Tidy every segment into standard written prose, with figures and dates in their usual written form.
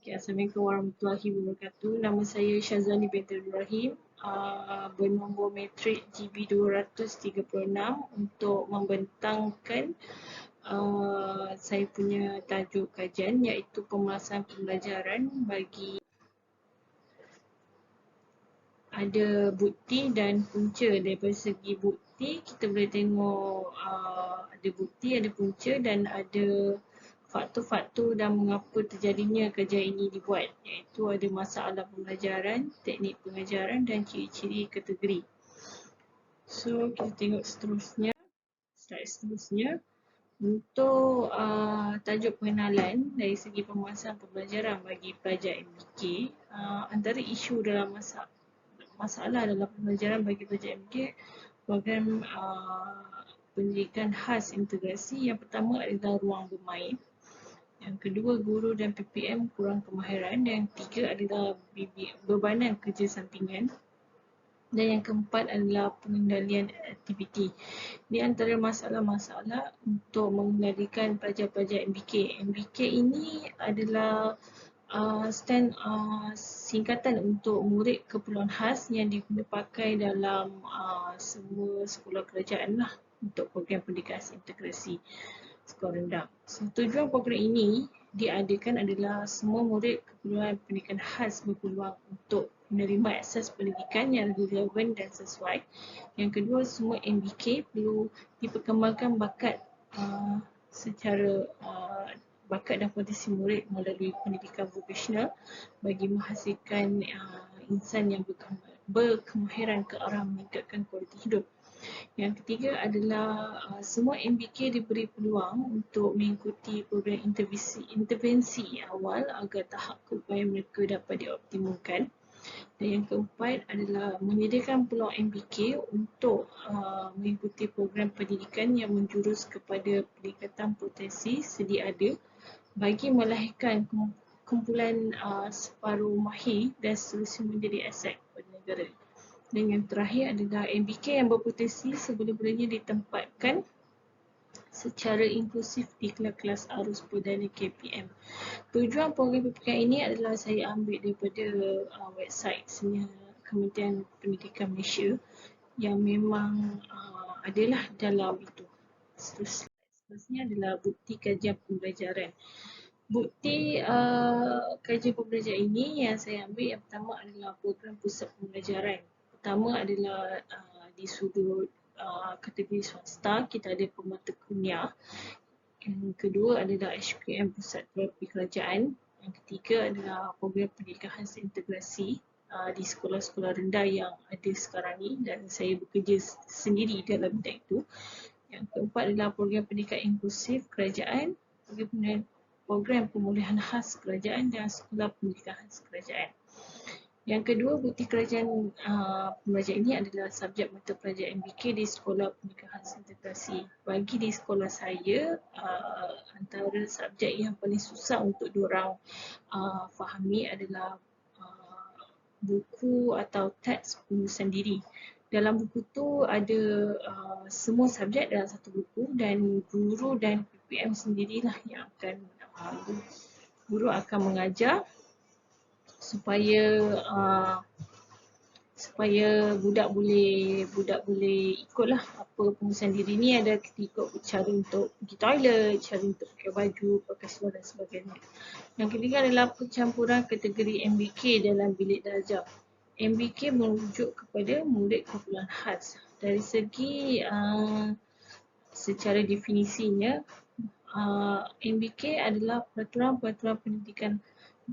Assalamualaikum warahmatullahi wabarakatuh. Nama saya Syazani binti Ibrahim, bernombor matrik GB 236 untuk membentangkan saya punya tajuk kajian iaitu pemulasan pembelajaran bagi ada bukti dan punca. Daripada segi bukti kita boleh tengok ada bukti, ada punca dan ada faktor-faktor dan mengapa terjadinya kajian ini dibuat, iaitu ada masalah pembelajaran, teknik pengajaran dan ciri-ciri kategori. So kita tengok seterusnya, slide seterusnya. Untuk tajuk pengenalan dari segi pemulasan pembelajaran bagi pelajar MBK, antara isu dalam masalah dalam pembelajaran bagi pelajar MBK, program pendidikan khas integrasi. Yang pertama adalah ruang bermain. Yang kedua, guru dan PPM kurang kemahiran. Dan yang ketiga adalah bebanan kerja sampingan. Dan yang keempat adalah pengendalian aktiviti. Ini antara masalah-masalah untuk mengendalikan pelajar-pelajar MBK. MBK ini adalah singkatan untuk murid keperluan khas yang dipakai dalam semua sekolah kerajaan lah untuk program pendidikan integrasi sekolah rendah. Tujuan program ini diadakan adalah semua murid keperluan pendidikan khas berpeluang untuk menerima akses pendidikan yang relevan dan sesuai. Yang kedua, semua MBK perlu diperkembangkan bakat secara bakat dan potensi murid melalui pendidikan vokasional bagi menghasilkan insan yang berkemahiran ke arah meningkatkan kualiti hidup. Yang ketiga adalah semua MBK diberi peluang untuk mengikuti program intervensi awal agar tahap keupayaan mereka dapat dioptimalkan. Dan yang keempat adalah menyediakan peluang MBK untuk mengikuti program pendidikan yang menjurus kepada peningkatan potensi sedia ada bagi melahirkan kumpulan separuh mahir dan seterusnya menjadi aset kepada negara. Dan yang terakhir adalah MBK yang berpotensi sebelum-belumnya ditempatkan secara inklusif di kelas-kelas arus perdana KPM. Tujuan program PPKM ini adalah saya ambil daripada website Kementerian Pendidikan Malaysia yang memang adalah dalam itu. Seterusnya adalah bukti kajian pembelajaran. Bukti kajian pembelajaran ini yang saya ambil, yang pertama adalah program pusat pembelajaran. Pertama adalah di sudut kategori swasta, kita ada pemata kuliah. Yang kedua adalah HKM pusat terapi kerajaan. Yang ketiga adalah program pendidikan khas integrasi di sekolah-sekolah rendah yang ada sekarang ni dan saya bekerja sendiri dalam bidang itu. Yang keempat adalah program pendidikan inklusif kerajaan, program pemulihan khas kerajaan dan sekolah pendidikan khas kerajaan. Yang kedua, bukti kerajaan pembelajaran ini adalah subjek mata pelajaran MBK di sekolah pendidikan khas integrasi. Bagi di sekolah saya, antara subjek yang paling susah untuk diorang fahami adalah buku atau teks penulisan diri. Dalam buku tu ada semua subjek dalam satu buku dan guru dan PPM sendirilah yang akan guru akan mengajar supaya budak boleh ikutlah apa penulisan diri ni. Ada ikut cara untuk pergi toilet, cara untuk pakai baju, pakai seluar dan sebagainya. Yang ketiga adalah pencampuran kategori MBK dalam bilik darjah. MBK merujuk kepada murid keperluan khas. Dari segi secara definisinya, MBK adalah peraturan-peraturan pendidikan.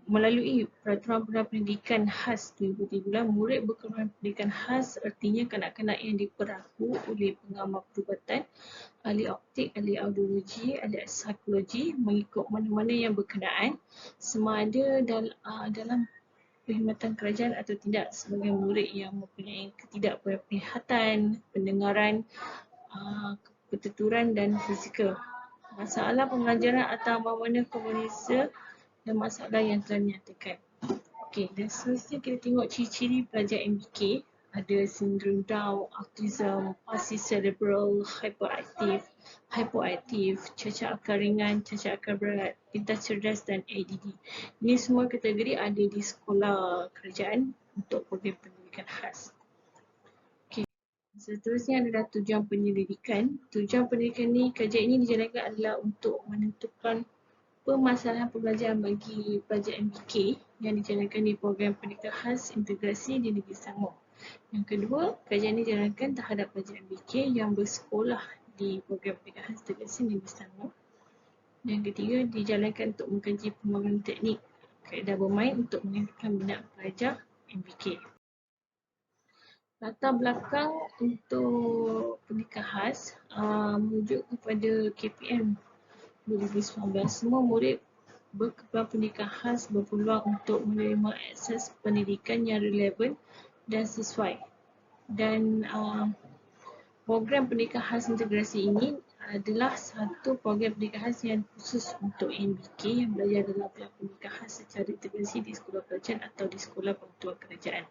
Melalui peraturan-peraturan pendidikan khas 2013, murid berkeperluan pendidikan khas artinya kanak-kanak yang diperaku oleh pengamal perubatan, ahli optik, ahli audiologi, ahli psikologi mengikut mana-mana yang berkenaan sama ada dalam perkhidmatan kerajaan atau tidak, sebagai murid yang mempunyai ketidakpenglihatan, pendengaran, ketuturan dan fizikal, masalah pengajaran atau mana-mana komunikasi dan masalah yang telah dinyatakan. Okey, dan seterusnya kita tengok ciri-ciri pelajar MBK. ada sindrom Down, autism, palsy cerebral, hypoaktif, cacat akal ringan, cacat akal berat, pintar cerdas dan ADD. Ini semua kategori ada di sekolah kerajaan untuk program pendidikan khas. Okay. Seterusnya adalah tujuan penyelidikan. Tujuan pendidikan ni, kajian ini dijalankan adalah untuk menentukan permasalahan pembelajaran bagi pelajar MBK yang dijalankan di program pendidikan khas integrasi di Negeri Selangor. Yang kedua, kajian ini dijalankan terhadap pelajar MBK yang bersekolah di program pendidikan khas integrasi Negeri Selangor. Yang ketiga, dijalankan untuk mengkaji pembangunan teknik kaedah bermain untuk meningkatkan minat pelajar MBK. Latar belakang untuk pendidikan khas merujuk kepada KPM 2019. Semua murid berkebutuhan pendidikan khas berpeluang untuk menerima akses pendidikan yang relevan dan sesuai. Dan program pendidikan khas integrasi ini adalah satu program pendidikan khas yang khusus untuk MBK yang belajar dalam pendidikan khas secara integrasi di sekolah kerajaan atau di sekolah bantuan kerajaan.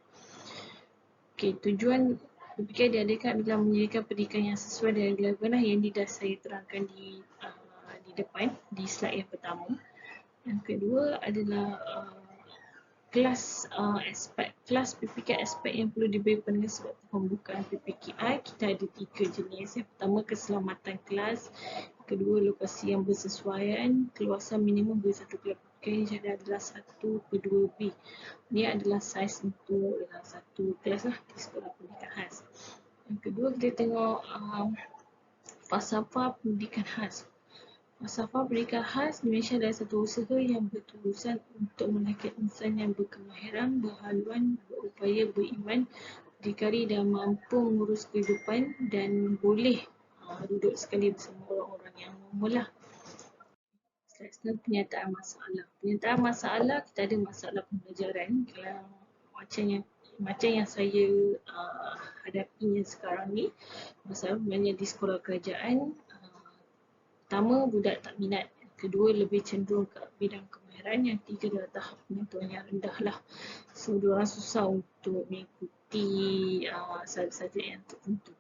Okay, tujuan PPK diadakan adalah menyediakan pendidikan yang sesuai dan relevan yang dah saya terangkan di depan, di slide yang pertama. Yang kedua adalah kelas PPK aspek yang perlu diberi pendengar sebab pembukaan PPKI. Kita ada 3 jenis. Yang pertama, keselamatan kelas. Kedua, lokasi yang bersesuaian. Keluasan minimum bagi satu kelas PPK yang adalah 1/2B. Ini adalah saiz untuk satu kelas lah di sekolah pendidikan khas. Yang kedua, kita tengok falsafah pendidikan khas. Falsafah pendidikan khas di Malaysia adalah satu usaha yang bertujuan untuk melahirkan insan yang berkemahiran, berhaluan, berupaya, beriman, berdikari dan mampu mengurus kehidupan dan boleh duduk sekali bersama orang-orang yang normal lah. Selanjutnya, penyataan masalah. Penyataan masalah, kita ada masalah pembelajaran yang macam yang saya hadapi sekarang ni. Masalah pembelajaran di sekolah kerajaan. Pertama, budak tak minat. Kedua, lebih cenderung ke bidang kemahiran. Yang tiga adalah tahap penentuan yang rendah lah. So, diorang susah untuk mengikuti subjek yang tertentu.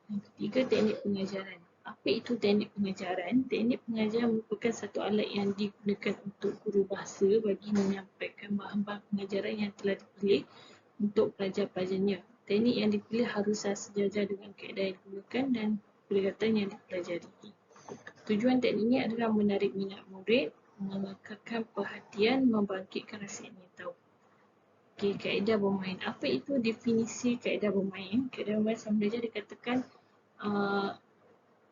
Yang ketiga, teknik pengajaran. Apa itu teknik pengajaran? Teknik pengajaran merupakan satu alat yang digunakan untuk guru bahasa bagi menyampaikan bahan-bahan pengajaran yang telah dipilih untuk pelajar-pelajarnya. Teknik yang dipilih harus sejajar dengan kaedah yang digunakan dan pendekatan yang dipelajari. Tujuan teknik ini adalah menarik minat murid, mengekalkan perhatian, membangkitkan rasa ingin tahu. Okay, kaedah bermain. Apa itu definisi kaedah bermain? Kaedah bermain sama belajar dikatakan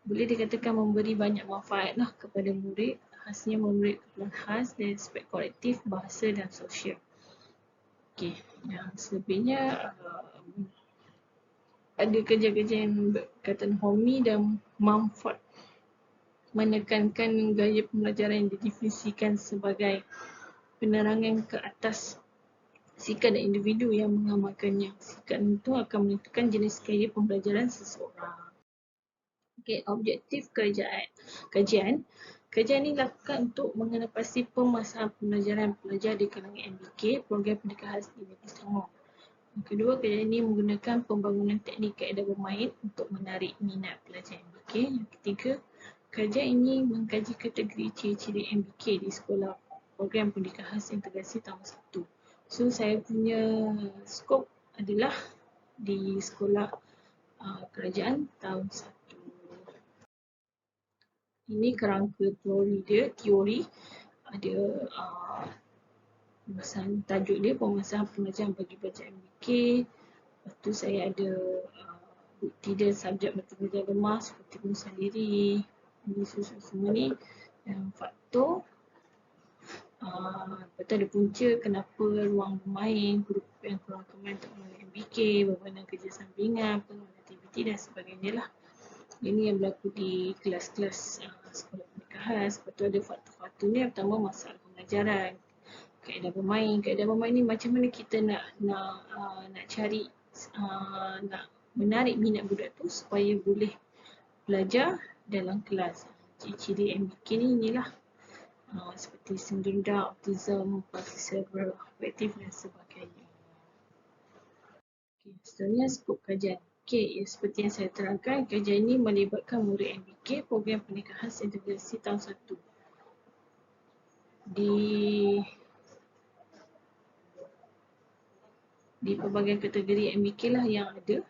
boleh dikatakan memberi banyak manfaat lah kepada murid, khasnya memberi keperluan khas dan aspek kolektif, bahasa dan sosial. Okay, yang selebihnya ada kerja-kerja yang berkaitan Homi dan Mumford menekankan gaya pembelajaran yang didefinisikan sebagai penerangan ke atas sikap dan individu yang mengamalkannya. Sikap itu akan menentukan jenis gaya pembelajaran seseorang. Okay, objektif kajian. Kajian ini dilakukan untuk mengenal pasti permasalahan pembelajaran pelajar di kalangan MBK, program pendidikan khas di Negeri Selangor. Yang kedua, kajian ini menggunakan pembangunan teknik kaedah bermain untuk menarik minat pelajar MBK. Yang ketiga, kajian ini mengkaji kategori ciri-ciri MBK di sekolah program pendidikan khas integrasi tahun 1. So, saya punya skop adalah di sekolah kerajaan tahun 1. Ini kerangka teori dia, ada tajuk dia permasalahan pembelajaran bagi pelajar MBK. Lepas tu saya ada bukti dia subjek mata pelajaran lemah seperti penulisan diri. Ini semua ni yang faktor. Lepas tu ada punca kenapa ruang bermain, grup yang kurang kemain untuk melalui MBK, berbanding kerja sampingan, pengulangan aktiviti dan sebagainya lah. Ini yang berlaku di kelas-kelas sekolah pendidikan khas. Lepas tu ada faktor-faktor ni. Yang pertama, masalah pengajaran, kaedah bermain. Kaedah bermain ni macam mana kita nak cari, nak menarik minat budak tu supaya boleh belajar dalam kelas. Ciri-ciri MBK ni inilah. Seperti sindrom Down, autism, palsy cerebral, hypoaktif dan sebagainya. Okay. Contohnya skop kajian. Okey, seperti yang saya terangkan, kajian ini melibatkan murid MBK Program Pernikahan Integrasi tahun 1. Di pelbagai kategori MBK lah yang ada.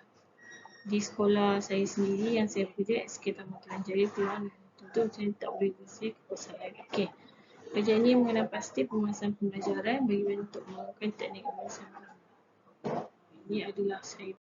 Di sekolah saya sendiri yang saya bekerja, SK Taman Telanjaya Keluar, tentu saya tak boleh bersih pasal MBK. Kajian ini mengenai pasti pemasaran pembelajaran bagaimana untuk menggunakan teknik pemasaran. Ini adalah saya